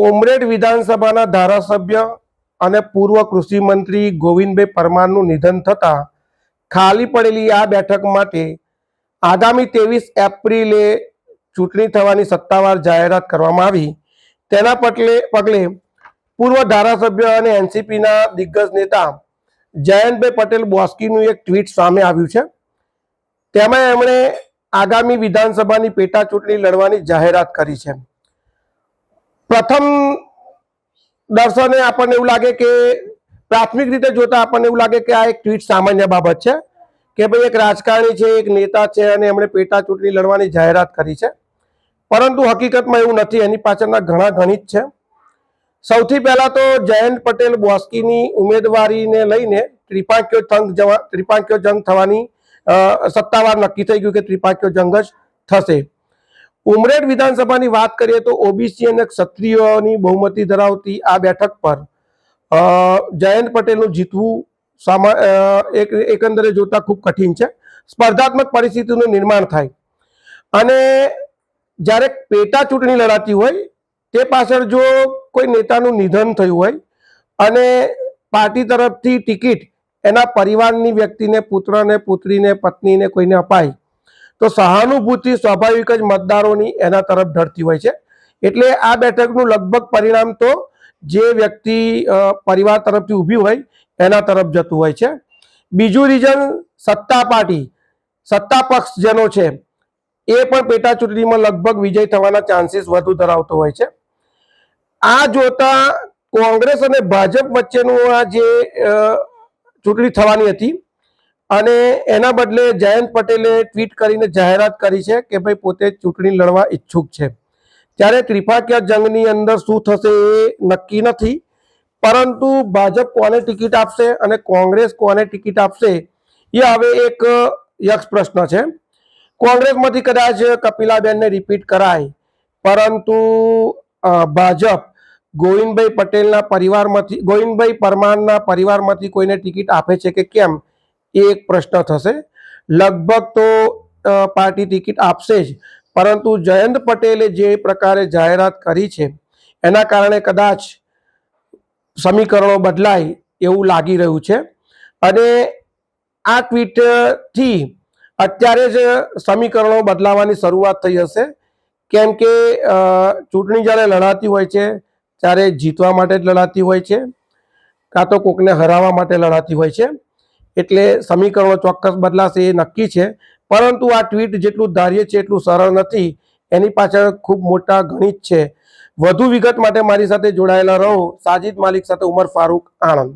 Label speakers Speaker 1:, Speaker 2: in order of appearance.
Speaker 1: ઉમરેઠ વિધાનસભાના ધારાસભ્ય અને પૂર્વ કૃષિ મંત્રી ગોવિંદભાઈ પરમારનું નિધન થતાં ખાલી પડેલી આ બેઠક માટે આગામી 23 એપ્રિલે ચૂંટણી થવાની સત્તાવાર જાહેરાત કરવામાં આવી। તેના પગલે પૂર્વ ધારાસભ્ય અને એનસીપીના દિગ્ગજ નેતા જયંતભાઈ પટેલ બોસ્કીનું એક ટ્વીટ સામે આવ્યું છે। તેમાં એમણે આગામી વિધાનસભાની પેટા ચૂંટણી લડવાની જાહેરાત કરી છે। પ્રથમ દર્શને આપણને એવું લાગે કે પ્રાથમિક રીતે જોતા આપણને એવું લાગે કે આ એક ટ્વીટ સામાન્ય બાબત છે કે ભાઈ એક રાજકારણી છે, એક નેતા છે અને એમણે પેટા ચૂંટણી લડવાની જાહેરાત કરી છે, પરંતુ હકીકતમાં એવું નથી। એની પાછળના ઘણા ગણિત છે। સૌથી પહેલા તો જયંત પટેલ બોસ્કીની ઉમેદવારીને લઈને ત્રિપાંખ્યો જંગ થવાની સત્તાવાર નક્કી થઈ ગયું કે ત્રિપાંખ્યો જંગ જ થશે। ઉમરેઠ વિધાનસભાની વાત કરીએ તો ઓબીસી અને ક્ષત્રિયોની બહુમતી ધરાવતી આ બેઠક પર જયંત પટેલનું જીતવું એકંદરે જોતા ખૂબ કઠિન છે। સ્પર્ધાત્મક પરિસ્થિતિનું નિર્માણ થાય અને જ્યારે પેટા ચૂંટણી લડાતી હોય તે પાછળ જો કોઈ નેતાનું નિધન થયું હોય અને પાર્ટી તરફથી ટિકિટ એના પરિવારની વ્યક્તિને, પુત્રને, પુત્રીને, પત્નીને કોઈને અપાય તો સહાનુભૂતિ સ્વાભાવિક જ મતદારોની એના તરફ ઢળતી હોય છે। એટલે આ બેઠકનું લગભગ પરિણામ તો જે વ્યક્તિ પરિવાર તરફથી ઊભી હોય એના તરફ જતું હોય છે। બીજું રીઝન સત્તા પાર્ટી, સત્તા પક્ષ જેનો છે એ પણ પેટા ચૂંટણીમાં લગભગ વિજય થવાના ચાન્સીસ વધુ ધરાવતો હોય છે। આ જોતા કોંગ્રેસ અને ભાજપ વચ્ચેનું આ જે ચૂંટણી થવાની હતી અને એના બદલે જયંત પટેલે ટ્વીટ કરીને જાહેરાત કરી છે કે ભાઈ પોતે ચૂંટણી લડવા ઈચ્છુક છે। ત્યારે ત્રિપાંખ્ય જંગની અંદર શું થશે એ નક્કી નથી, પરંતુ ભાજપ કોને ટિકિટ આપશે અને કોંગ્રેસ કોને ટિકિટ આપશે એ હવે એક યક્ષ પ્રશ્ન છે। કોંગ્રેસમાંથી કદાચ કપિલાબેનને રિપીટ કરાય, પરંતુ ભાજપ ગોવિંદભાઈ પરમારના પરિવારમાંથી કોઈને ટિકિટ આપે છે કે કેમ એ એક પ્રશ્ન થશે। લગભગ તો પાર્ટી ટિકિટ આપશે જ, પરંતુ જયંત પટેલે જે પ્રકારે જાહેરાત કરી છે એના કારણે કદાચ સમીકરણો બદલાય એવું લાગી રહ્યું છે અને આ ટ્વીટથી અત્યારે જ સમીકરણો બદલાવાની શરૂઆત થઈ હશે। કેમ કે ચૂંટણી જ્યારે લડાતી હોય છે ત્યારે જીતવા માટે જ લડાતી હોય છે, કાં તો કોકને હરાવવા માટે લડાતી હોય છે। એટલે સમીકરણો ચોક્કસ બદલાશે એ નક્કી છે, પરંતુ આ ટ્વીટ જેટલું ધાર્ય છે એટલું સરળ નથી। એની પાછળ ખૂબ મોટા ગણિત છે। વધુ વિગત માટે મારી સાથે જોડાયેલા રહો। સાજિદ માલિક સાથે ઉમર ફારૂક, આણંદ।